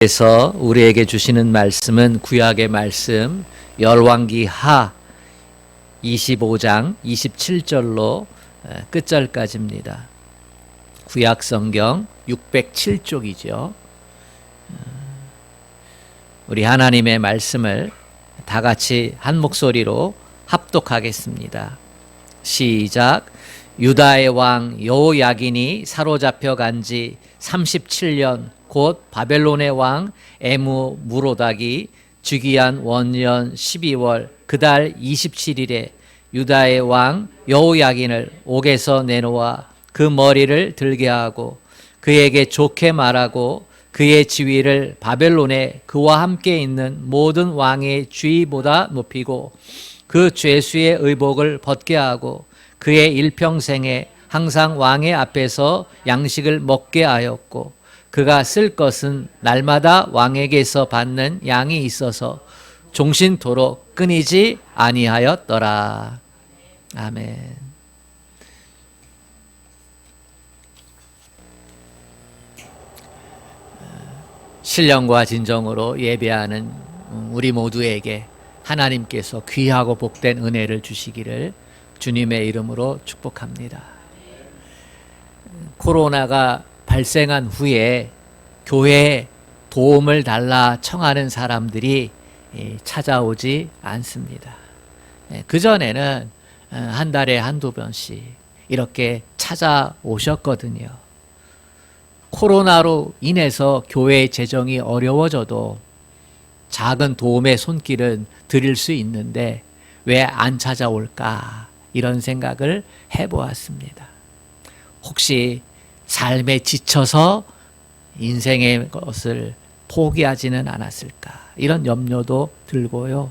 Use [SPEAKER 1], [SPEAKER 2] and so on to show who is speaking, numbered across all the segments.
[SPEAKER 1] 그래서 우리에게 주시는 말씀은 구약의 말씀 열왕기 하 25장 27절로 끝절까지입니다. 구약 성경 607쪽이죠. 우리 하나님의 말씀을 다 같이 한 목소리로 합독하겠습니다. 시작. 유다의 왕 여호야긴이 사로잡혀 간 지 37년 곧 바벨론의 왕 에무무로닥이 즉위한 원년 12월 그달 27일에 유다의 왕 여호야긴을 옥에서 내놓아 그 머리를 들게 하고 그에게 좋게 말하고 그의 지위를 바벨론에 그와 함께 있는 모든 왕의 지위보다 높이고 그 죄수의 의복을 벗게 하고 그의 일평생에 항상 왕의 앞에서 양식을 먹게 하였고 그가 쓸 것은 날마다 왕에게서 받는 양이 있어서 종신토록 끊이지 아니하였더라. 아멘. 신령과 진정으로 예배하는 우리 모두에게 하나님께서 귀하고 복된 은혜를 주시기를 주님의 이름으로 축복합니다. 코로나가 발생한 후에 교회에 도움을 달라 청하는 사람들이 찾아오지 않습니다. 그전에는 한 달에 한두 번씩 이렇게 찾아오셨거든요. 코로나로 인해서 교회의 재정이 어려워져도 작은 도움의 손길은 드릴 수 있는데 왜 안 찾아올까 이런 생각을 해보았습니다. 혹시 삶에 지쳐서 인생의 것을 포기하지는 않았을까 이런 염려도 들고요.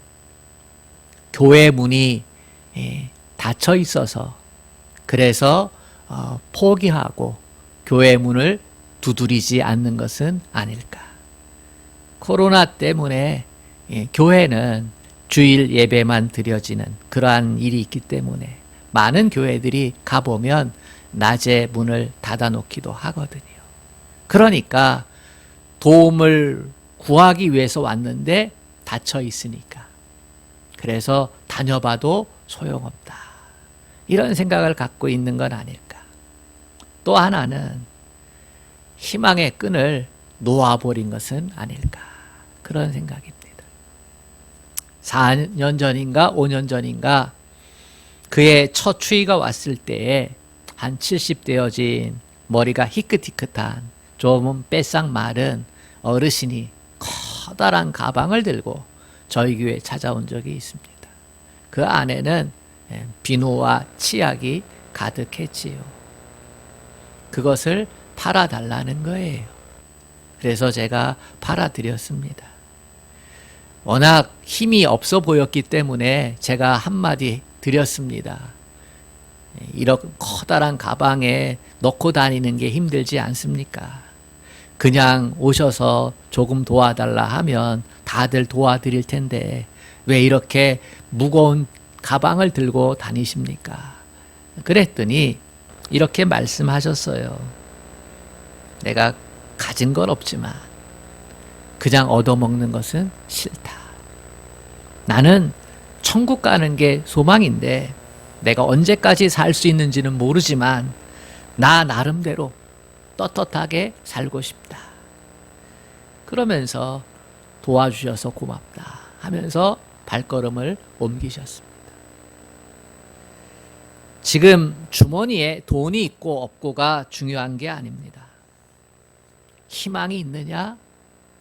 [SPEAKER 1] 교회 문이 닫혀 있어서 그래서 포기하고 교회 문을 두드리지 않는 것은 아닐까. 코로나 때문에 교회는 주일 예배만 드려지는 그러한 일이 있기 때문에 많은 교회들이 가보면 낮에 문을 닫아놓기도 하거든요. 그러니까 도움을 구하기 위해서 왔는데 닫혀 있으니까 그래서 다녀봐도 소용없다. 이런 생각을 갖고 있는 건 아닐까. 또 하나는 희망의 끈을 놓아버린 것은 아닐까. 그런 생각입니다. 4년 전인가 5년 전인가 그의 첫 추위가 왔을 때에 한 70되어진 머리가 희끗희끗한 조금 빼싹 마른 어르신이 커다란 가방을 들고 저희 교회에 찾아온 적이 있습니다. 그 안에는 비누와 치약이 가득했지요. 그것을 팔아달라는 거예요. 그래서 제가 팔아드렸습니다. 워낙 힘이 없어 보였기 때문에 제가 한마디 드렸습니다. 이런 커다란 가방에 넣고 다니는 게 힘들지 않습니까? 그냥 오셔서 조금 도와달라 하면 다들 도와드릴 텐데 왜 이렇게 무거운 가방을 들고 다니십니까? 그랬더니 이렇게 말씀하셨어요. 내가 가진 건 없지만 그냥 얻어먹는 것은 싫다. 나는 천국 가는 게 소망인데 내가 언제까지 살 수 있는지는 모르지만 나 나름대로 떳떳하게 살고 싶다. 그러면서 도와주셔서 고맙다 하면서 발걸음을 옮기셨습니다. 지금 주머니에 돈이 있고 없고가 중요한 게 아닙니다. 희망이 있느냐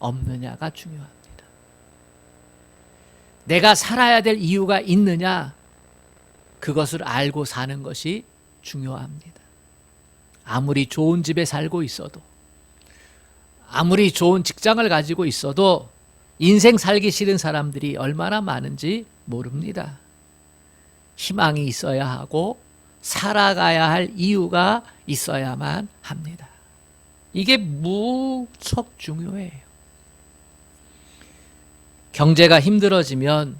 [SPEAKER 1] 없느냐가 중요합니다. 내가 살아야 될 이유가 있느냐 그것을 알고 사는 것이 중요합니다. 아무리 좋은 집에 살고 있어도 아무리 좋은 직장을 가지고 있어도 인생 살기 싫은 사람들이 얼마나 많은지 모릅니다. 희망이 있어야 하고 살아가야 할 이유가 있어야만 합니다. 이게 무척 중요해요. 경제가 힘들어지면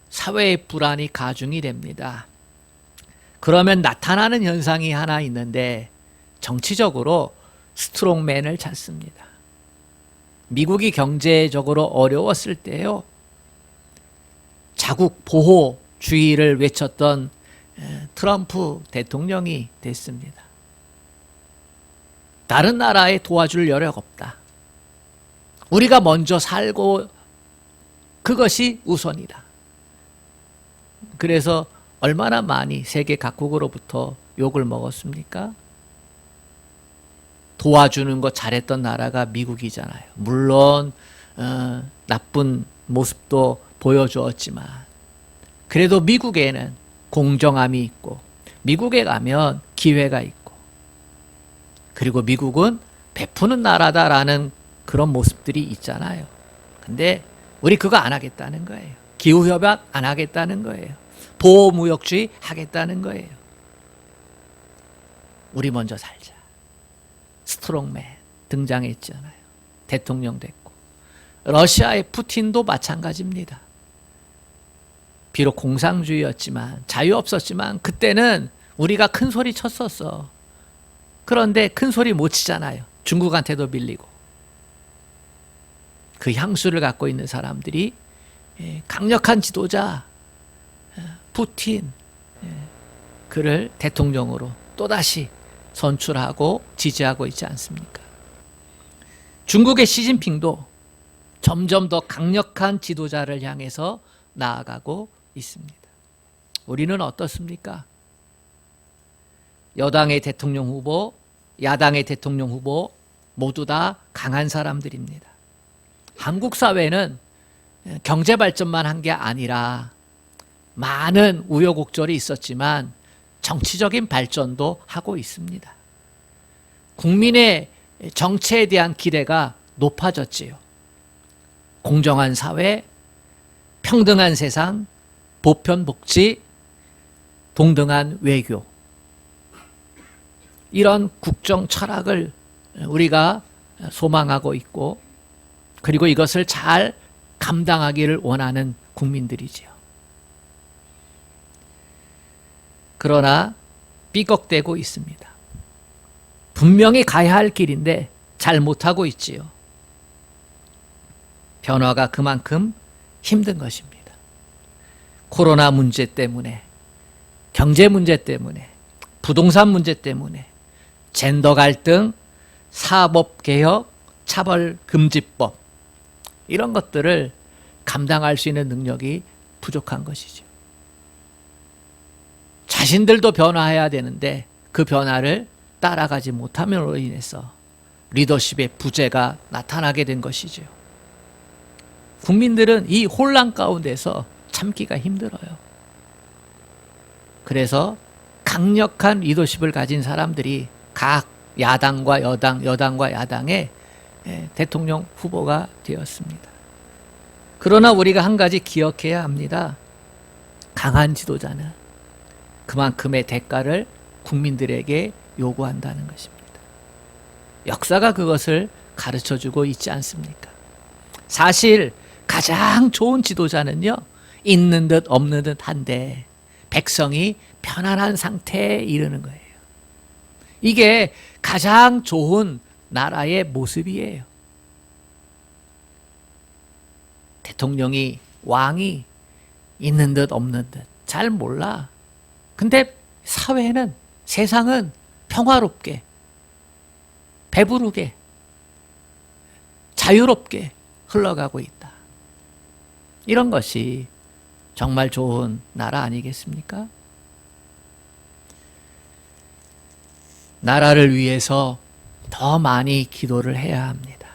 [SPEAKER 1] 사회의 불안이 가중이 됩니다. 그러면 나타나는 현상이 하나 있는데 정치적으로 스트롱맨을 찾습니다. 미국이 경제적으로 어려웠을 때요, 자국 보호주의를 외쳤던 트럼프 대통령이 됐습니다. 다른 나라에 도와줄 여력 없다. 우리가 먼저 살고 그것이 우선이다. 그래서 얼마나 많이 세계 각국으로부터 욕을 먹었습니까? 도와주는 거 잘했던 나라가 미국이잖아요. 물론 나쁜 모습도 보여주었지만 그래도 미국에는 공정함이 있고 미국에 가면 기회가 있고 그리고 미국은 베푸는 나라다라는 그런 모습들이 있잖아요. 근데 우리 그거 안 하겠다는 거예요. 기후협약 안 하겠다는 거예요. 보호무역주의 하겠다는 거예요. 우리 먼저 살자. 스트롱맨 등장했잖아요. 대통령 됐고. 러시아의 푸틴도 마찬가지입니다. 비록 공산주의였지만 자유 없었지만 그때는 우리가 큰 소리 쳤었어. 그런데 큰 소리 못 치잖아요. 중국한테도 밀리고. 그 향수를 갖고 있는 사람들이 강력한 지도자 푸틴 그를 대통령으로 또다시 선출하고 지지하고 있지 않습니까? 중국의 시진핑도 점점 더 강력한 지도자를 향해서 나아가고 있습니다. 우리는 어떻습니까? 여당의 대통령 후보, 야당의 대통령 후보 모두 다 강한 사람들입니다. 한국 사회는 경제 발전만 한 게 아니라 많은 우여곡절이 있었지만 정치적인 발전도 하고 있습니다. 국민의 정치에 대한 기대가 높아졌지요. 공정한 사회, 평등한 세상, 보편 복지, 동등한 외교. 이런 국정 철학을 우리가 소망하고 있고 그리고 이것을 잘 감당하기를 원하는 국민들이지요. 그러나 삐걱대고 있습니다. 분명히 가야 할 길인데 잘 못하고 있지요. 변화가 그만큼 힘든 것입니다. 코로나 문제 때문에, 경제 문제 때문에, 부동산 문제 때문에, 젠더 갈등, 사법개혁, 차별금지법 이런 것들을 감당할 수 있는 능력이 부족한 것이죠. 자신들도 변화해야 되는데 그 변화를 따라가지 못함으로 인해서 리더십의 부재가 나타나게 된 것이죠. 국민들은 이 혼란 가운데서 참기가 힘들어요. 그래서 강력한 리더십을 가진 사람들이 각 야당과 여당, 여당과 야당의 대통령 후보가 되었습니다. 그러나 우리가 한 가지 기억해야 합니다. 강한 지도자는 그만큼의 대가를 국민들에게 요구한다는 것입니다. 역사가 그것을 가르쳐주고 있지 않습니까? 사실 가장 좋은 지도자는요, 있는 듯 없는 듯 한데 백성이 편안한 상태에 이르는 거예요. 이게 가장 좋은 나라의 모습이에요. 대통령이, 왕이 있는 듯 없는 듯 잘 몰라. 근데 사회는, 세상은 평화롭게, 배부르게, 자유롭게 흘러가고 있다. 이런 것이 정말 좋은 나라 아니겠습니까? 나라를 위해서 더 많이 기도를 해야 합니다.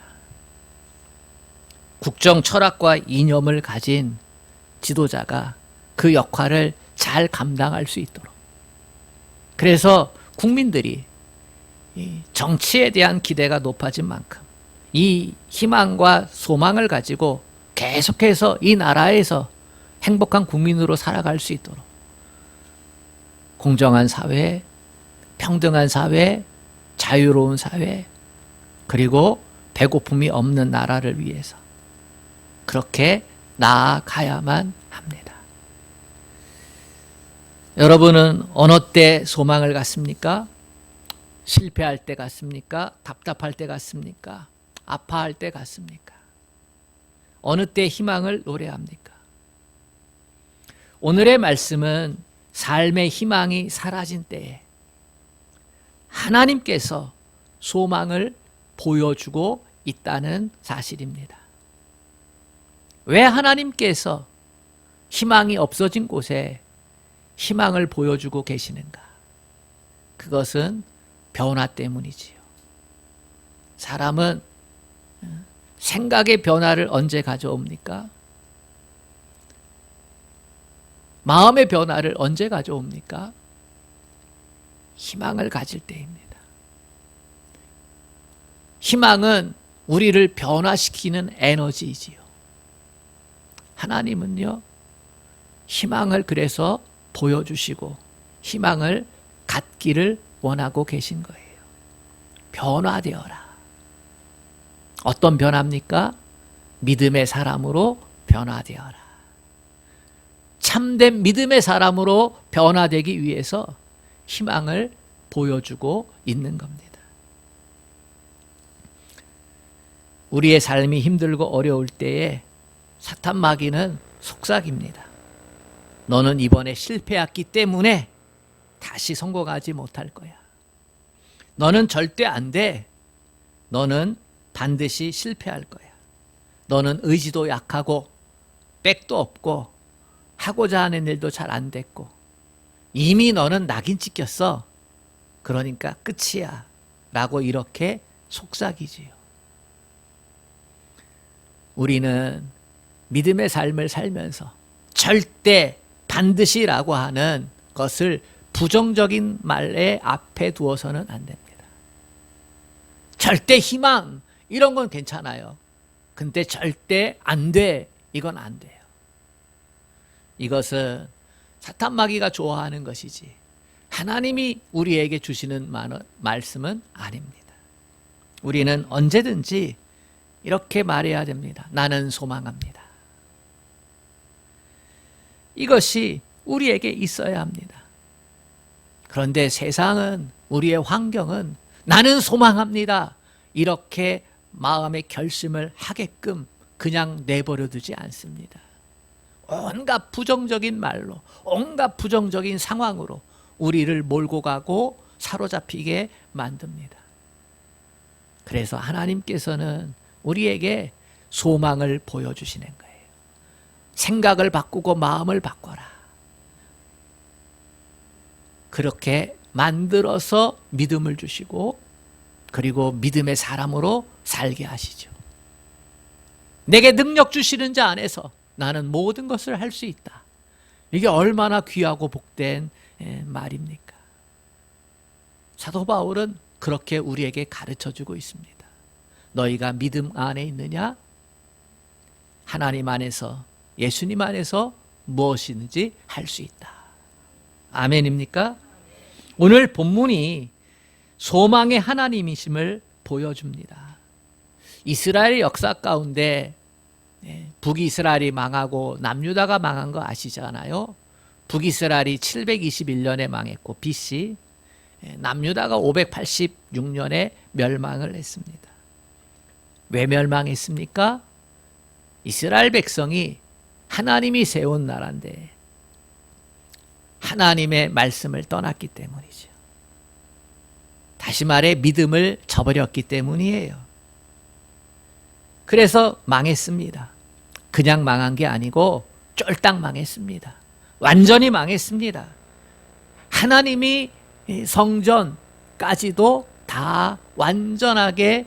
[SPEAKER 1] 국정 철학과 이념을 가진 지도자가 그 역할을 잘 감당할 수 있도록. 그래서 국민들이 정치에 대한 기대가 높아진 만큼 이 희망과 소망을 가지고 계속해서 이 나라에서 행복한 국민으로 살아갈 수 있도록 공정한 사회, 평등한 사회, 자유로운 사회, 그리고 배고픔이 없는 나라를 위해서 그렇게 나아가야만 합니다. 여러분은 어느 때 소망을 갖습니까? 실패할 때 같습니까? 답답할 때 같습니까? 아파할 때 같습니까? 어느 때 희망을 노래합니까? 오늘의 말씀은 삶의 희망이 사라진 때에 하나님께서 소망을 보여주고 있다는 사실입니다. 왜 하나님께서 희망이 없어진 곳에 희망을 보여주고 계시는가? 그것은 변화 때문이지요. 사람은 생각의 변화를 언제 가져옵니까? 마음의 변화를 언제 가져옵니까? 희망을 가질 때입니다. 희망은 우리를 변화시키는 에너지이지요. 하나님은요, 희망을 그래서 보여주시고 희망을 갖기를 원하고 계신 거예요. 변화되어라. 어떤 변화입니까? 믿음의 사람으로 변화되어라. 참된 믿음의 사람으로 변화되기 위해서 희망을 보여주고 있는 겁니다. 우리의 삶이 힘들고 어려울 때에 사탄 마귀는 속삭입니다. 너는 이번에 실패했기 때문에 다시 성공하지 못할 거야. 너는 절대 안 돼. 너는 반드시 실패할 거야. 너는 의지도 약하고 백도 없고 하고자 하는 일도 잘 안 됐고 이미 너는 낙인 찍혔어. 그러니까 끝이야. 라고 이렇게 속삭이지요. 우리는 믿음의 삶을 살면서 절대 반드시라고 하는 것을 부정적인 말에 앞에 두어서는 안 됩니다. 절대 희망 이런 건 괜찮아요. 근데 절대 안 돼. 이건 안 돼요. 이것은 사탄 마귀가 좋아하는 것이지 하나님이 우리에게 주시는 말씀은 아닙니다. 우리는 언제든지 이렇게 말해야 됩니다. 나는 소망합니다. 이것이 우리에게 있어야 합니다. 그런데 세상은, 우리의 환경은 나는 소망합니다. 이렇게 마음의 결심을 하게끔 그냥 내버려 두지 않습니다. 온갖 부정적인 말로, 온갖 부정적인 상황으로 우리를 몰고 가고 사로잡히게 만듭니다. 그래서 하나님께서는 우리에게 소망을 보여주시는 거예요. 생각을 바꾸고 마음을 바꿔라. 그렇게 만들어서 믿음을 주시고 그리고 믿음의 사람으로 살게 하시죠. 내게 능력 주시는 자 안에서 나는 모든 것을 할 수 있다. 이게 얼마나 귀하고 복된 말입니까? 사도 바울은 그렇게 우리에게 가르쳐주고 있습니다. 너희가 믿음 안에 있느냐? 하나님 안에서, 예수님 안에서 무엇이든지 할 수 있다. 아멘입니까? 오늘 본문이 소망의 하나님이심을 보여줍니다. 이스라엘의 역사 가운데 북이스라엘이 망하고 남유다가 망한 거 아시잖아요. 북이스라엘이 721년에 망했고 BC, 남유다가 586년에 멸망을 했습니다. 왜 멸망했습니까? 이스라엘 백성이 하나님이 세운 나라인데 하나님의 말씀을 떠났기 때문이죠. 다시 말해 믿음을 저버렸기 때문이에요. 그래서 망했습니다. 그냥 망한 게 아니고 쫄딱 망했습니다. 완전히 망했습니다. 하나님이 성전까지도 다 완전하게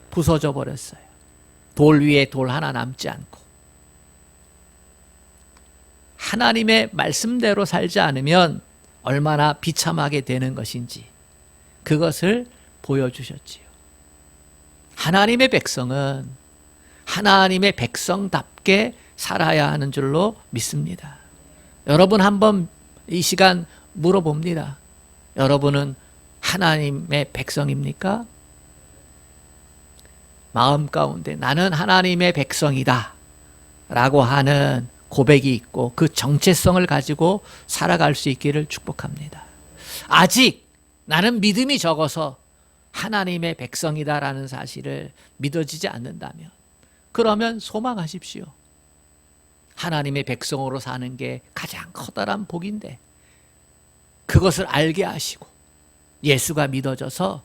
[SPEAKER 1] 부서져 버렸어요. 돌 위에 돌 하나 남지 않고. 하나님의 말씀대로 살지 않으면 얼마나 비참하게 되는 것인지 그것을 보여주셨지요. 하나님의 백성은 하나님의 백성답게 살아야 하는 줄로 믿습니다. 여러분 한번 이 시간 물어봅니다. 여러분은 하나님의 백성입니까? 마음 가운데 나는 하나님의 백성이다 라고 하는 고백이 있고 그 정체성을 가지고 살아갈 수 있기를 축복합니다. 아직 나는 믿음이 적어서 하나님의 백성이다라는 사실을 믿어지지 않는다면, 그러면 소망하십시오. 하나님의 백성으로 사는 게 가장 커다란 복인데, 그것을 알게 하시고 예수가 믿어져서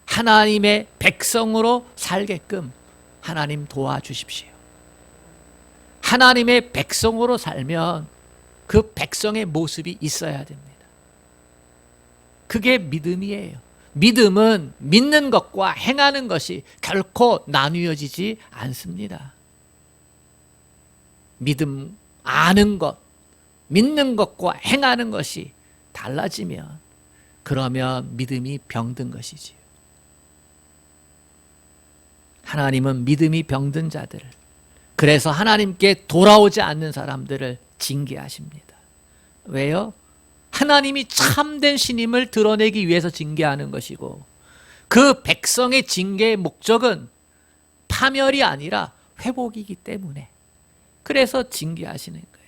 [SPEAKER 1] 하나님의 백성으로 살게끔 하나님 도와주십시오. 하나님의 백성으로 살면 그 백성의 모습이 있어야 됩니다. 그게 믿음이에요. 믿음은 믿는 것과 행하는 것이 결코 나뉘어지지 않습니다. 믿음, 아는 것, 믿는 것과 행하는 것이 달라지면 그러면 믿음이 병든 것이지요. 하나님은 믿음이 병든 자들을, 그래서 하나님께 돌아오지 않는 사람들을 징계하십니다. 왜요? 하나님이 참된 신임을 드러내기 위해서 징계하는 것이고, 그 백성의 징계의 목적은 파멸이 아니라 회복이기 때문에 그래서 징계하시는 거예요.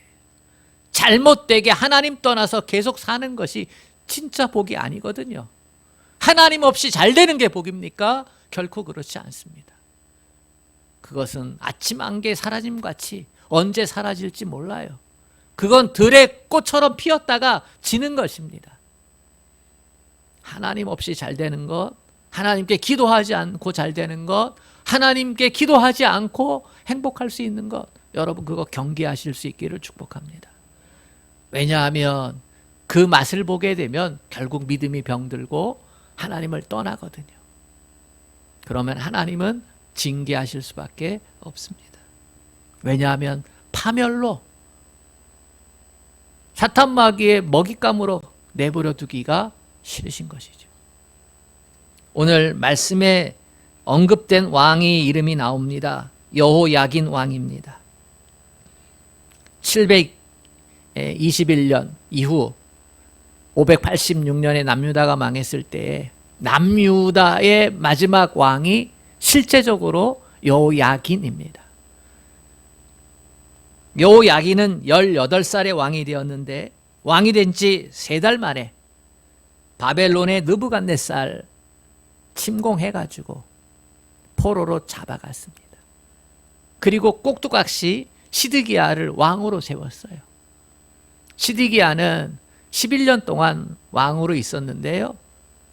[SPEAKER 1] 잘못되게 하나님 떠나서 계속 사는 것이 진짜 복이 아니거든요. 하나님 없이 잘 되는 게 복입니까? 결코 그렇지 않습니다. 그것은 아침 안개 사라짐같이 언제 사라질지 몰라요. 그건 들의 꽃처럼 피었다가 지는 것입니다. 하나님 없이 잘 되는 것, 하나님께 기도하지 않고 잘 되는 것, 하나님께 기도하지 않고 행복할 수 있는 것, 여러분 그거 경계하실 수 있기를 축복합니다. 왜냐하면 그 맛을 보게 되면 결국 믿음이 병들고 하나님을 떠나거든요. 그러면 하나님은 징계하실 수밖에 없습니다. 왜냐하면 파멸로, 사탄 마귀의 먹잇감으로 내버려 두기가 싫으신 것이죠. 오늘 말씀에 언급된 왕의 이름이 나옵니다. 여호야긴 왕입니다. 721년 이후 586년에 남유다가 망했을 때 남유다의 마지막 왕이 실제적으로 여호야긴입니다. 여호야긴은 18살의 왕이 되었는데, 왕이 된 지 3달 만에 바벨론의 느부갓네살 침공해가지고 포로로 잡아갔습니다. 그리고 꼭두각시 시드기야를 왕으로 세웠어요. 시드기야는 11년 동안 왕으로 있었는데요,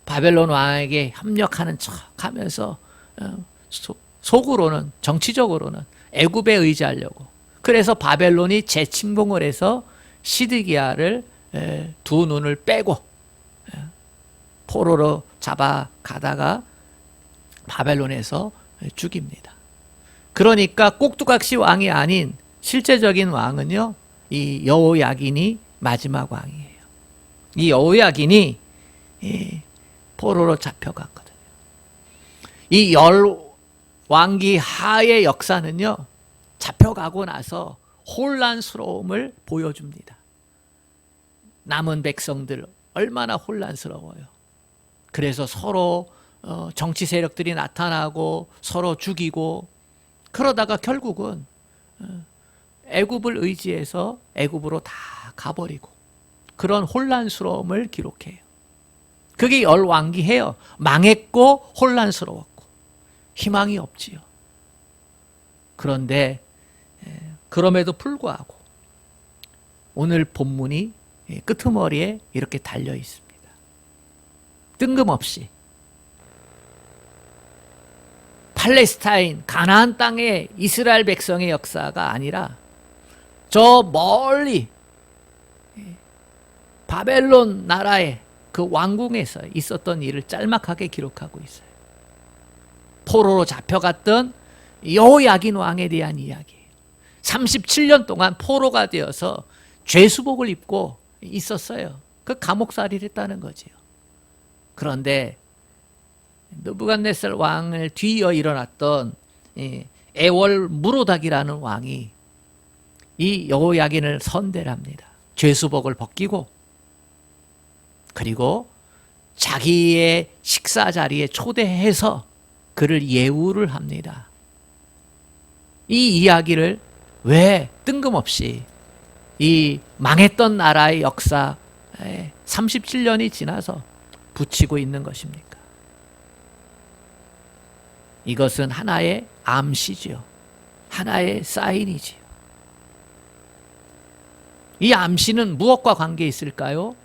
[SPEAKER 1] 바벨론 왕에게 협력하는 척하면서 속으로는, 정치적으로는 애굽에 의지하려고, 그래서 바벨론이 재침공을 해서 시드기야를 두 눈을 빼고 포로로 잡아가다가 바벨론에서 죽입니다. 그러니까 꼭두각시 왕이 아닌 실제적인 왕은요, 이 여호야긴이 마지막 왕이에요. 이 여호야긴이 포로로 잡혀갔거든요. 이 열왕기 하의 역사는요, 잡혀가고 나서 혼란스러움을 보여줍니다. 남은 백성들 얼마나 혼란스러워요. 그래서 서로 정치 세력들이 나타나고 서로 죽이고, 그러다가 결국은 애굽을 의지해서 애굽으로 다 가버리고, 그런 혼란스러움을 기록해요. 그게 열왕기해요. 망했고 혼란스러웠고 희망이 없지요. 그런데 그럼에도 불구하고 오늘 본문이 끄트머리에 이렇게 달려 있습니다. 뜬금없이 팔레스타인 가나안 땅의 이스라엘 백성의 역사가 아니라 저 멀리 바벨론 나라의 그 왕궁에서 있었던 일을 짤막하게 기록하고 있어요. 포로로 잡혀갔던 여호야긴 왕에 대한 이야기예요. 37년 동안 포로가 되어서 죄수복을 입고 있었어요. 그 감옥살이를 했다는 거지요. 그런데 느부갓네살 왕을 뒤이어 일어났던 에월 무로닥이라는 왕이 이 여호야긴을 선대를 합니다. 죄수복을 벗기고, 그리고 자기의 식사 자리에 초대해서 그를 예우를 합니다. 이 이야기를 왜 뜬금없이 이 망했던 나라의 역사에 37년이 지나서 붙이고 있는 것입니까? 이것은 하나의 암시지요. 하나의 사인이지요. 이 암시는 무엇과 관계 있을까요?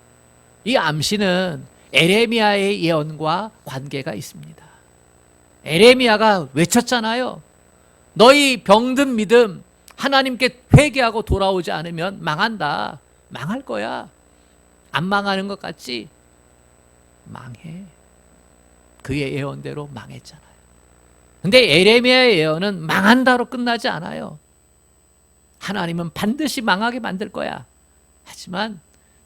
[SPEAKER 1] 이 암시는 에레미야의 예언과 관계가 있습니다. 에레미야가 외쳤잖아요. 너희 병든 믿음 하나님께 회개하고 돌아오지 않으면 망한다. 망할 거야. 안 망하는 것 같지? 망해. 그의 예언대로 망했잖아요. 근데 에레미야의 예언은 망한다로 끝나지 않아요. 하나님은 반드시 망하게 만들 거야. 하지만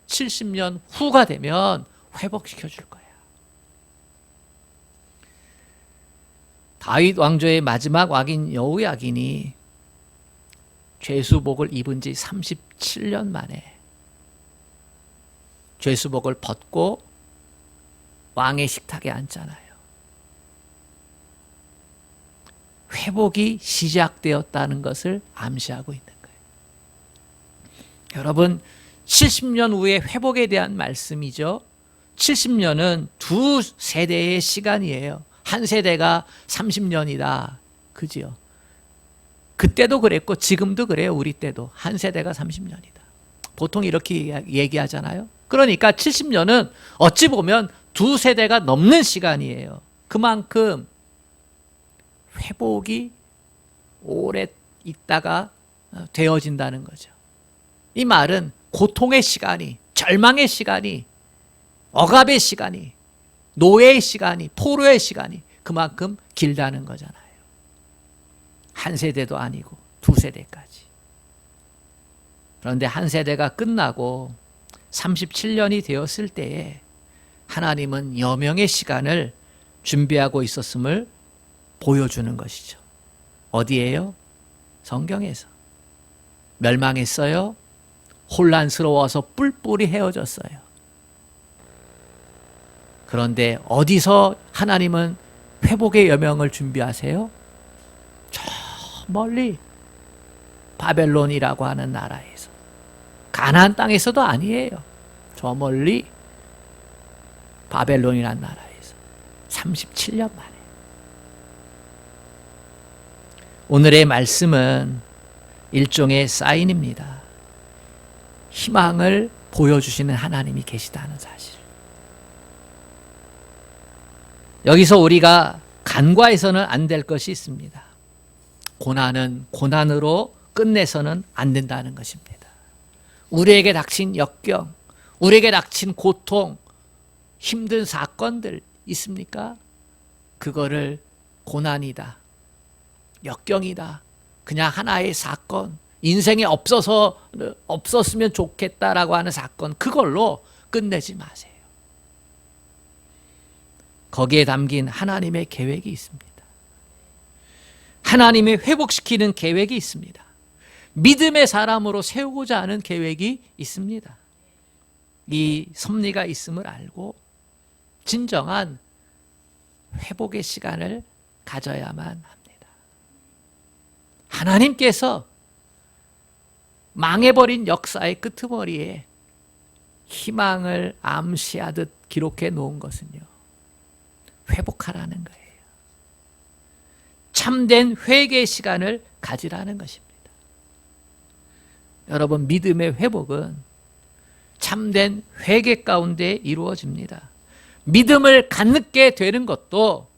[SPEAKER 1] 70년 후가 되면 회복시켜 줄 거야. 다윗 왕조의 마지막 왕인 여호야긴이 죄수복을 입은 지 37년 만에 죄수복을 벗고 왕의 식탁에 앉잖아요. 회복이 시작되었다는 것을 암시하고 있는 거예요. 여러분, 70년 후의 회복에 대한 말씀이죠. 70년은 두 세대의 시간이에요. 한 세대가 30년이다. 그지요? 그때도 그랬고 지금도 그래요. 우리 때도 한 세대가 30년이다. 보통 이렇게 얘기하잖아요. 그러니까 70년은 어찌 보면 두 세대가 넘는 시간이에요. 그만큼 회복이 오래 있다가 되어진다는 거죠. 이 말은 고통의 시간이, 절망의 시간이, 억압의 시간이, 노예의 시간이, 포로의 시간이 그만큼 길다는 거잖아요. 한 세대도 아니고 두 세대까지. 그런데 한 세대가 끝나고 37년이 되었을 때에 하나님은 여명의 시간을 준비하고 있었음을 보여주는 것이죠. 어디에요? 성경에서. 멸망했어요. 혼란스러워서 뿔뿔이 헤어졌어요. 그런데 어디서 하나님은 회복의 여명을 준비하세요? 저 멀리 바벨론이라고 하는 나라에서. 가나안 땅에서도 아니에요. 저 멀리 바벨론이라는 나라에서 37년 만에. 오늘의 말씀은 일종의 사인입니다. 희망을 보여주시는 하나님이 계시다는 사실. 여기서 우리가 간과해서는 안 될 것이 있습니다. 고난은 고난으로 끝내서는 안 된다는 것입니다. 우리에게 닥친 역경, 우리에게 닥친 고통, 힘든 사건들 있습니까? 그거를 고난이다, 역경이다, 그냥 하나의 사건, 인생에 없었으면 좋겠다라고 하는 사건, 그걸로 끝내지 마세요. 거기에 담긴 하나님의 계획이 있습니다. 하나님의 회복시키는 계획이 있습니다. 믿음의 사람으로 세우고자 하는 계획이 있습니다. 이 섭리가 있음을 알고 진정한 회복의 시간을 가져야만 합니다. 하나님께서 망해버린 역사의 끄트머리에 희망을 암시하듯 기록해 놓은 것은요, 회복하라는 거예요. 참된 회개의 시간을 가지라는 것입니다. 여러분, 믿음의 회복은 참된 회개 가운데 이루어집니다. 믿음을 갖게 되는 것도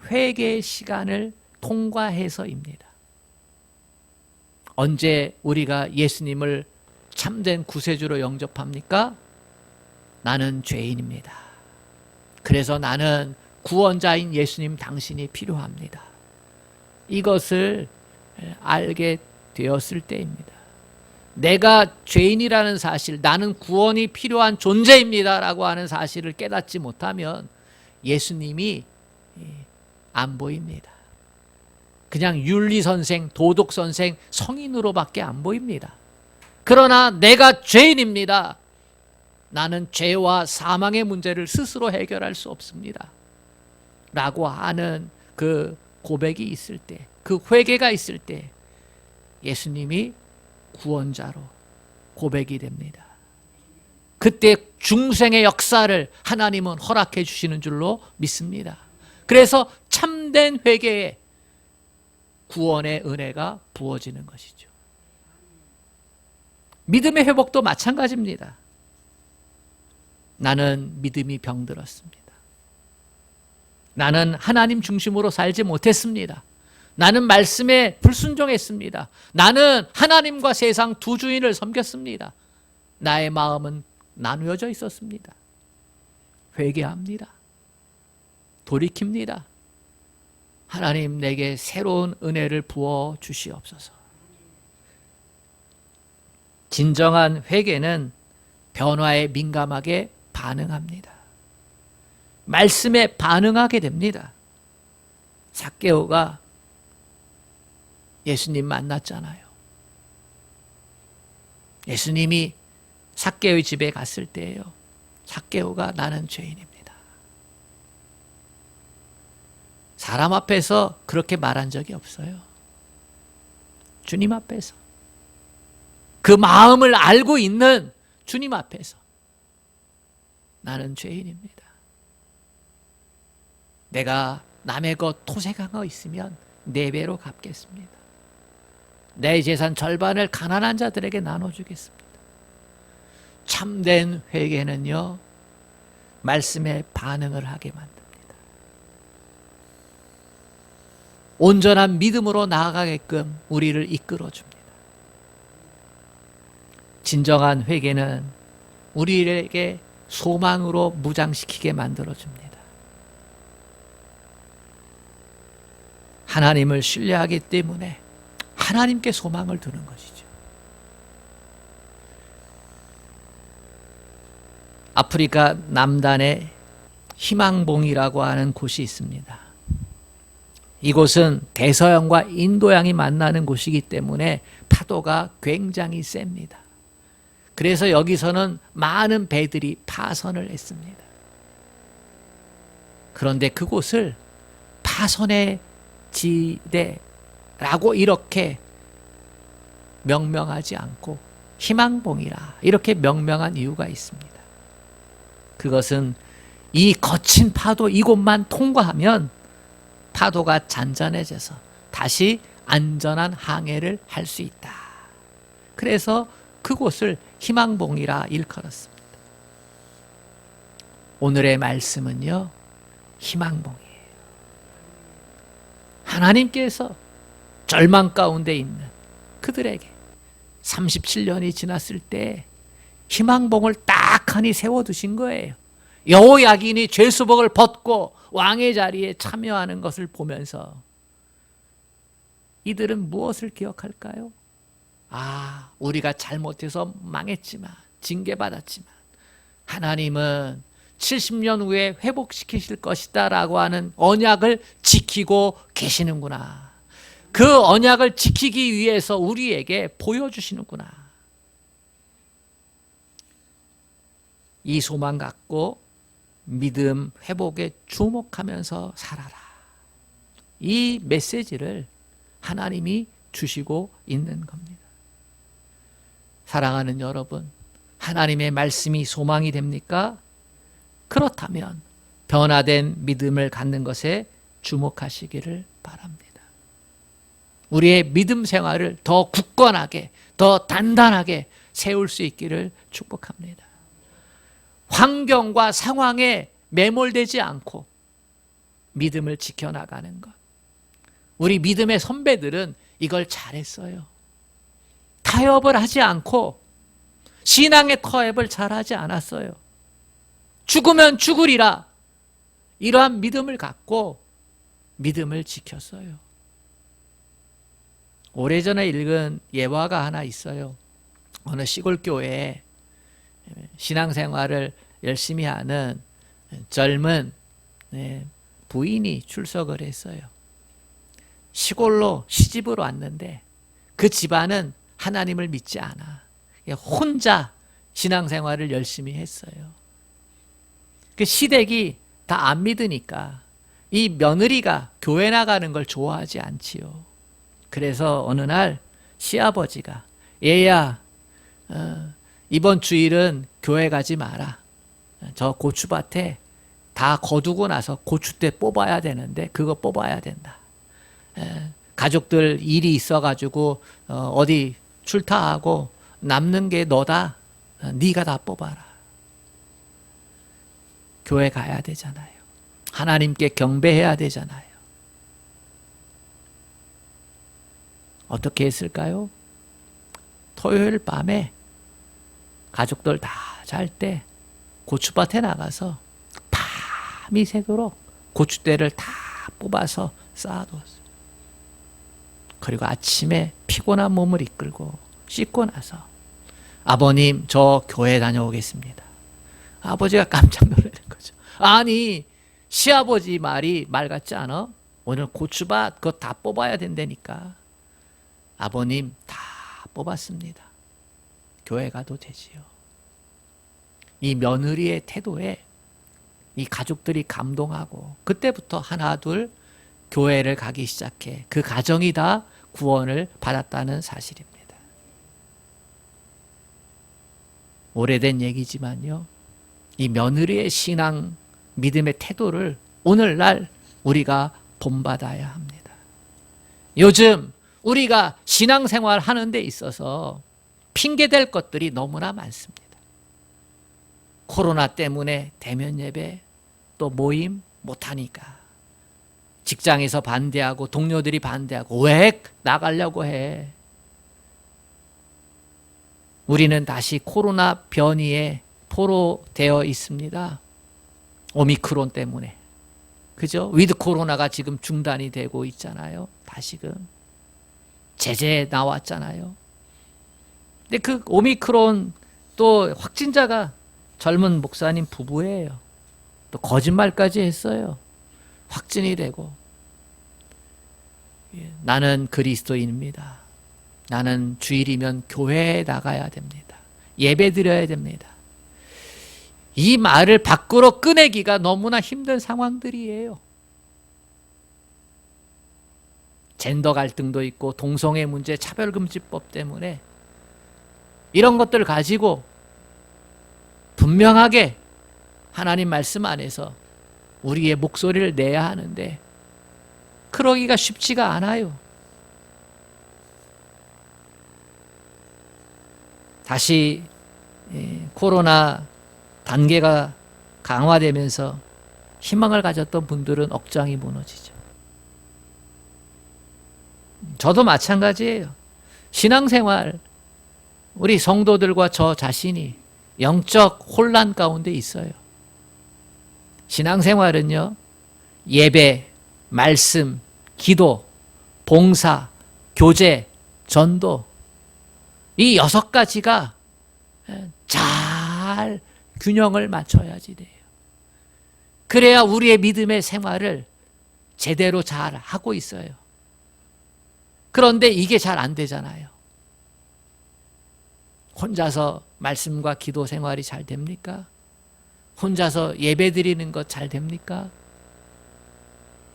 [SPEAKER 1] 회개의 시간을 통과해서입니다. 언제 우리가 예수님을 참된 구세주로 영접합니까? 나는 죄인입니다. 그래서 나는 구원자인 예수님 당신이 필요합니다. 이것을 알게 되었을 때입니다. 내가 죄인이라는 사실, 나는 구원이 필요한 존재입니다 라고 하는 사실을 깨닫지 못하면 예수님이 안 보입니다. 그냥 윤리선생, 도덕선생, 성인으로밖에 안 보입니다. 그러나 내가 죄인입니다. 나는 죄와 사망의 문제를 스스로 해결할 수 없습니다. 라고 하는 그 고백이 있을 때, 그 회개가 있을 때 예수님이 구원자로 고백이 됩니다. 그때 중생의 역사를 하나님은 허락해 주시는 줄로 믿습니다. 그래서 참된 회개에 구원의 은혜가 부어지는 것이죠. 믿음의 회복도 마찬가지입니다. 나는 믿음이 병들었습니다. 나는 하나님 중심으로 살지 못했습니다. 나는 말씀에 불순종했습니다. 나는 하나님과 세상 두 주인을 섬겼습니다. 나의 마음은 나누어져 있었습니다. 회개합니다. 돌이킵니다. 하나님 내게 새로운 은혜를 부어 주시옵소서. 진정한 회개는 변화에 민감하게 반응합니다. 말씀에 반응하게 됩니다. 삭개오가 예수님 만났잖아요. 예수님이 삭개오의 집에 갔을 때예요. 삭개오가 나는 죄인입니다. 사람 앞에서 그렇게 말한 적이 없어요. 주님 앞에서. 그 마음을 알고 있는 주님 앞에서 나는 죄인입니다. 내가 남의 것 토색한 거 있으면 4배로 갚겠습니다. 내 재산 절반을 가난한 자들에게 나눠주겠습니다. 참된 회개는요, 말씀에 반응을 하게 만듭니다. 온전한 믿음으로 나아가게끔 우리를 이끌어줍니다. 진정한 회개는 우리에게 소망으로 무장시키게 만들어줍니다. 하나님을 신뢰하기 때문에 하나님께 소망을 두는 것이죠. 아프리카 남단에 희망봉이라고 하는 곳이 있습니다. 이곳은 대서양과 인도양이 만나는 곳이기 때문에 파도가 굉장히 셉니다. 그래서 여기서는 많은 배들이 파선을 했습니다. 그런데 그곳을 파선의 지대라고 이렇게 명명하지 않고 희망봉이라 이렇게 명명한 이유가 있습니다. 그것은 이 거친 파도 이곳만 통과하면 파도가 잔잔해져서 다시 안전한 항해를 할 수 있다. 그래서 그곳을 희망봉이라 일컬었습니다. 오늘의 말씀은요, 희망봉이에요. 하나님께서 절망 가운데 있는 그들에게 37년이 지났을 때 희망봉을 딱하니 세워두신 거예요. 여호야긴이 죄수복을 벗고 왕의 자리에 참여하는 것을 보면서 이들은 무엇을 기억할까요? 아, 우리가 잘못해서 망했지만, 징계받았지만 하나님은 70년 후에 회복시키실 것이다 라고 하는 언약을 지키고 계시는구나. 그 언약을 지키기 위해서 우리에게 보여주시는구나. 이 소망 갖고 믿음 회복에 주목하면서 살아라. 이 메시지를 하나님이 주시고 있는 겁니다. 사랑하는 여러분, 하나님의 말씀이 소망이 됩니까? 그렇다면 변화된 믿음을 갖는 것에 주목하시기를 바랍니다. 우리의 믿음 생활을 더 굳건하게, 더 단단하게 세울 수 있기를 축복합니다. 환경과 상황에 매몰되지 않고 믿음을 지켜나가는 것. 우리 믿음의 선배들은 이걸 잘했어요. 타협을 하지 않고 신앙의 타협을 잘하지 않았어요. 죽으면 죽으리라. 이러한 믿음을 갖고 믿음을 지켰어요. 오래전에 읽은 예화가 하나 있어요. 어느 시골 교회에 신앙생활을 열심히 하는 젊은 부인이 출석을 했어요. 시골로 시집을 왔는데 그 집안은 하나님을 믿지 않아. 혼자 신앙생활을 열심히 했어요. 그 시댁이 다 안 믿으니까 이 며느리가 교회 나가는 걸 좋아하지 않지요. 그래서 어느 날 시아버지가 얘야, 이번 주일은 교회 가지 마라. 저 고추밭에 다 거두고 나서 고추대 뽑아야 되는데 그거 뽑아야 된다. 가족들 일이 있어가지고 어디 출타하고 남는 게 너다. 네가 다 뽑아라. 교회 가야 되잖아요. 하나님께 경배해야 되잖아요. 어떻게 했을까요? 토요일 밤에 가족들 다 잘 때 고추밭에 나가서 밤이 새도록 고추대를 다 뽑아서 쌓아두었어요. 그리고 아침에 피곤한 몸을 이끌고 씻고 나서 아버님, 저 교회 다녀오겠습니다. 아버지가 깜짝 놀라는 거죠. 아니, 시아버지 말 같지 않아? 오늘 고추밭 그거 다 뽑아야 된다니까. 아버님 다 뽑았습니다. 교회 가도 되지요. 이 며느리의 태도에 이 가족들이 감동하고 그때부터 하나 둘 교회를 가기 시작해 그 가정이 다 구원을 받았다는 사실입니다. 오래된 얘기지만요. 이 며느리의 신앙 믿음의 태도를 오늘날 우리가 본받아야 합니다. 요즘 우리가 신앙생활 하는 데 있어서 핑계댈 것들이 너무나 많습니다. 코로나 때문에 대면 예배 또 모임 못하니까 직장에서 반대하고 동료들이 반대하고 왜 나가려고 해. 우리는 다시 코로나 변이에 포로되어 있습니다. 오미크론 때문에. 그죠? 위드 코로나가 지금 중단이 되고 있잖아요. 다시금. 제재 나왔잖아요. 근데 그 오미크론 또 확진자가 젊은 목사님 부부예요. 또 거짓말까지 했어요. 확진이 되고. 나는 그리스도인입니다. 나는 주일이면 교회에 나가야 됩니다. 예배 드려야 됩니다. 이 말을 밖으로 꺼내기가 너무나 힘든 상황들이에요. 젠더 갈등도 있고 동성애 문제 차별금지법 때문에 이런 것들을 가지고 분명하게 하나님 말씀 안에서 우리의 목소리를 내야 하는데 그러기가 쉽지가 않아요. 다시 코로나 단계가 강화되면서 희망을 가졌던 분들은 억장이 무너지죠. 저도 마찬가지예요. 신앙생활, 우리 성도들과 저 자신이 영적 혼란 가운데 있어요. 신앙생활은요, 예배, 말씀, 기도, 봉사, 교제, 전도, 이 6가지가 잘 균형을 맞춰야지 돼요. 그래야 우리의 믿음의 생활을 제대로 잘 하고 있어요. 그런데 이게 잘 안 되잖아요. 혼자서 말씀과 기도 생활이 잘 됩니까? 혼자서 예배 드리는 것 잘 됩니까?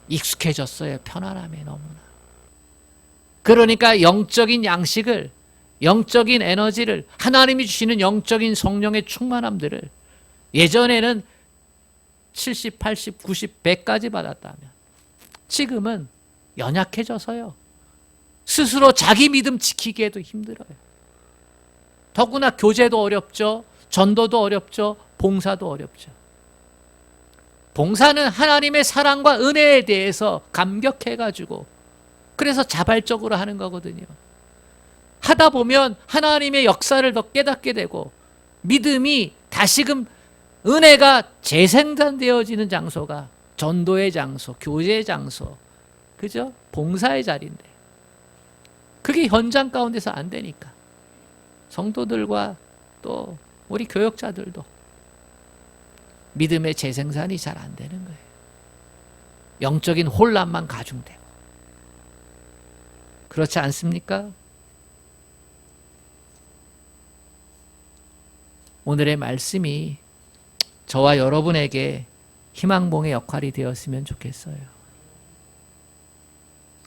[SPEAKER 1] 익숙해졌어요. 편안함에 너무나. 그러니까 영적인 양식을, 영적인 에너지를, 하나님이 주시는 영적인 성령의 충만함들을 예전에는 70, 80, 90, 100까지 받았다면 지금은 연약해져서요. 스스로 자기 믿음 지키기에도 힘들어요. 더구나 교제도 어렵죠. 전도도 어렵죠. 봉사도 어렵죠. 봉사는 하나님의 사랑과 은혜에 대해서 감격해가지고 그래서 자발적으로 하는 거거든요. 하다 보면 하나님의 역사를 더 깨닫게 되고 믿음이 다시금 은혜가 재생산되어지는 장소가 전도의 장소, 교제의 장소, 그죠? 봉사의 자리인데 그게 현장 가운데서 안 되니까 성도들과 또 우리 교역자들도 믿음의 재생산이 잘 안 되는 거예요. 영적인 혼란만 가중되고. 그렇지 않습니까? 오늘의 말씀이 저와 여러분에게 희망봉의 역할이 되었으면 좋겠어요.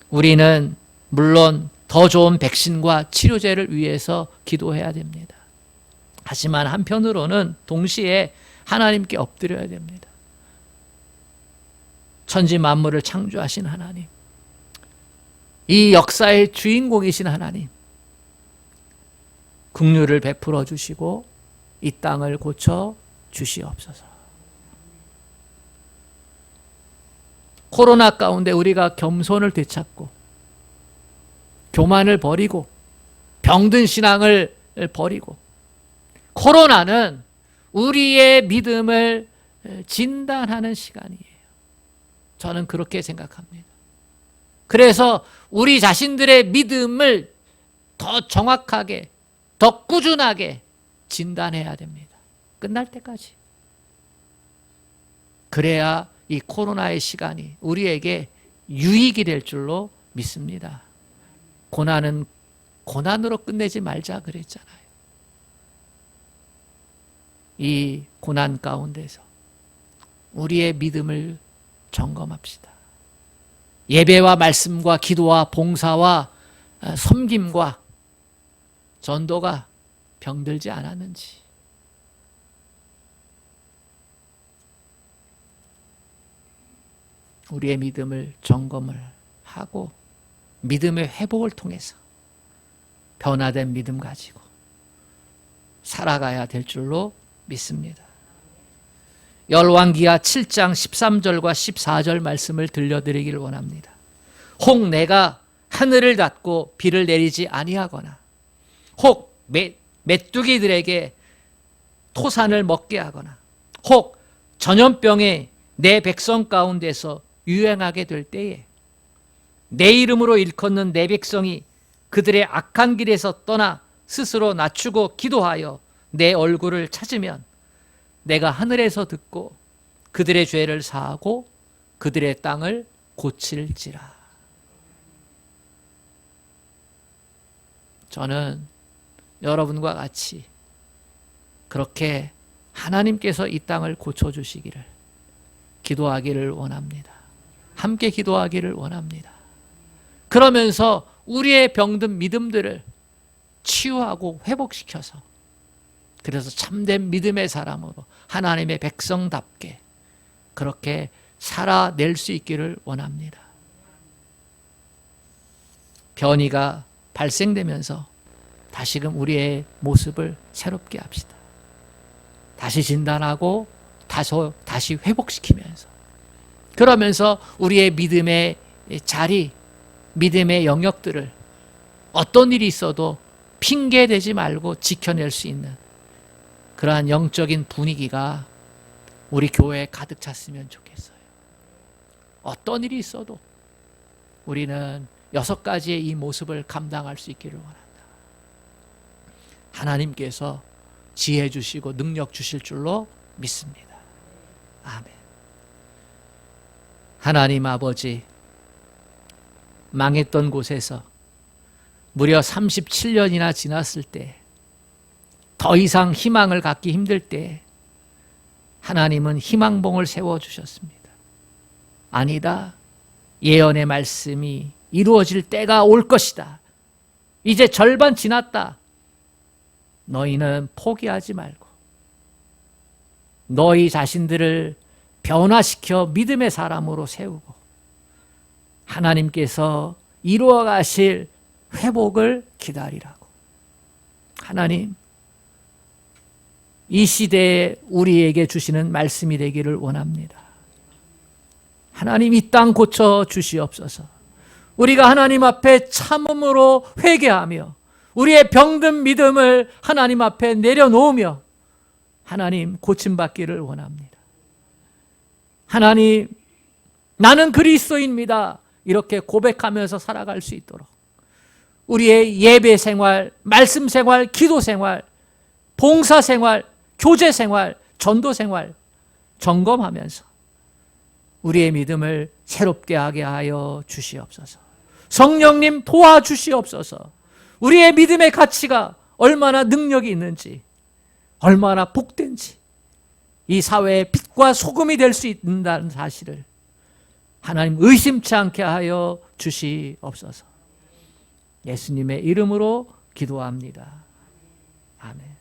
[SPEAKER 1] 우리는 물론 더 좋은 백신과 치료제를 위해서 기도해야 됩니다. 하지만 한편으로는 동시에 하나님께 엎드려야 됩니다. 천지 만물을 창조하신 하나님, 이 역사의 주인공이신 하나님, 긍휼을 베풀어 주시고 이 땅을 고쳐 주시옵소서. 코로나 가운데 우리가 겸손을 되찾고 교만을 버리고 병든 신앙을 버리고, 코로나는 우리의 믿음을 진단하는 시간이에요. 저는 그렇게 생각합니다. 그래서 우리 자신들의 믿음을 더 정확하게, 더 꾸준하게 진단해야 됩니다. 끝날 때까지. 그래야 이 코로나의 시간이 우리에게 유익이 될 줄로 믿습니다. 고난은 고난으로 끝내지 말자 그랬잖아요. 이 고난 가운데서 우리의 믿음을 점검합시다. 예배와 말씀과 기도와 봉사와 섬김과 전도가 병들지 않았는지, 우리의 믿음을 점검을 하고 믿음의 회복을 통해서 변화된 믿음 가지고 살아가야 될 줄로 믿습니다. 열왕기하 7장 13절과 14절 말씀을 들려드리기를 원합니다. 혹 내가 하늘을 닫고 비를 내리지 아니하거나, 혹 메뚜기들에게 토산을 먹게 하거나, 혹 전염병이 내 백성 가운데서 유행하게 될 때에 내 이름으로 일컫는 내 백성이 그들의 악한 길에서 떠나 스스로 낮추고 기도하여 내 얼굴을 찾으면 내가 하늘에서 듣고 그들의 죄를 사하고 그들의 땅을 고칠지라. 저는 여러분과 같이 그렇게 하나님께서 이 땅을 고쳐주시기를 기도하기를 원합니다. 함께 기도하기를 원합니다. 그러면서 우리의 병든 믿음들을 치유하고 회복시켜서, 그래서 참된 믿음의 사람으로 하나님의 백성답게 그렇게 살아낼 수 있기를 원합니다. 변이가 발생되면서 다시금 우리의 모습을 새롭게 합시다. 다시 진단하고 다시 회복시키면서, 그러면서 우리의 믿음의 자리, 믿음의 영역들을 어떤 일이 있어도 핑계대지 말고 지켜낼 수 있는 그러한 영적인 분위기가 우리 교회에 가득 찼으면 좋겠어요. 어떤 일이 있어도 우리는 6가지의 이 모습을 감당할 수 있기를 원한다. 하나님께서 지혜 주시고 능력 주실 줄로 믿습니다. 아멘. 하나님 아버지, 망했던 곳에서 무려 37년이나 지났을 때, 더 이상 희망을 갖기 힘들 때 하나님은 희망봉을 세워주셨습니다. 아니다, 예언의 말씀이 이루어질 때가 올 것이다. 이제 절반 지났다. 너희는 포기하지 말고 너희 자신들을 변화시켜 믿음의 사람으로 세우고 하나님께서 이루어 가실 회복을 기다리라고. 하나님, 이 시대에 우리에게 주시는 말씀이 되기를 원합니다. 하나님, 이 땅 고쳐 주시옵소서. 우리가 하나님 앞에 참음으로 회개하며 우리의 병든 믿음을 하나님 앞에 내려놓으며 하나님 고침받기를 원합니다. 하나님, 나는 그리스도입니다. 이렇게 고백하면서 살아갈 수 있도록 우리의 예배 생활, 말씀 생활, 기도 생활, 봉사 생활, 교제 생활, 전도 생활 점검하면서 우리의 믿음을 새롭게 하게 하여 주시옵소서. 성령님 도와주시옵소서. 우리의 믿음의 가치가 얼마나 능력이 있는지, 얼마나 복된지, 이 사회의 빛과 소금이 될 수 있다는 사실을 하나님 의심치 않게 하여 주시옵소서. 예수님의 이름으로 기도합니다. 아멘.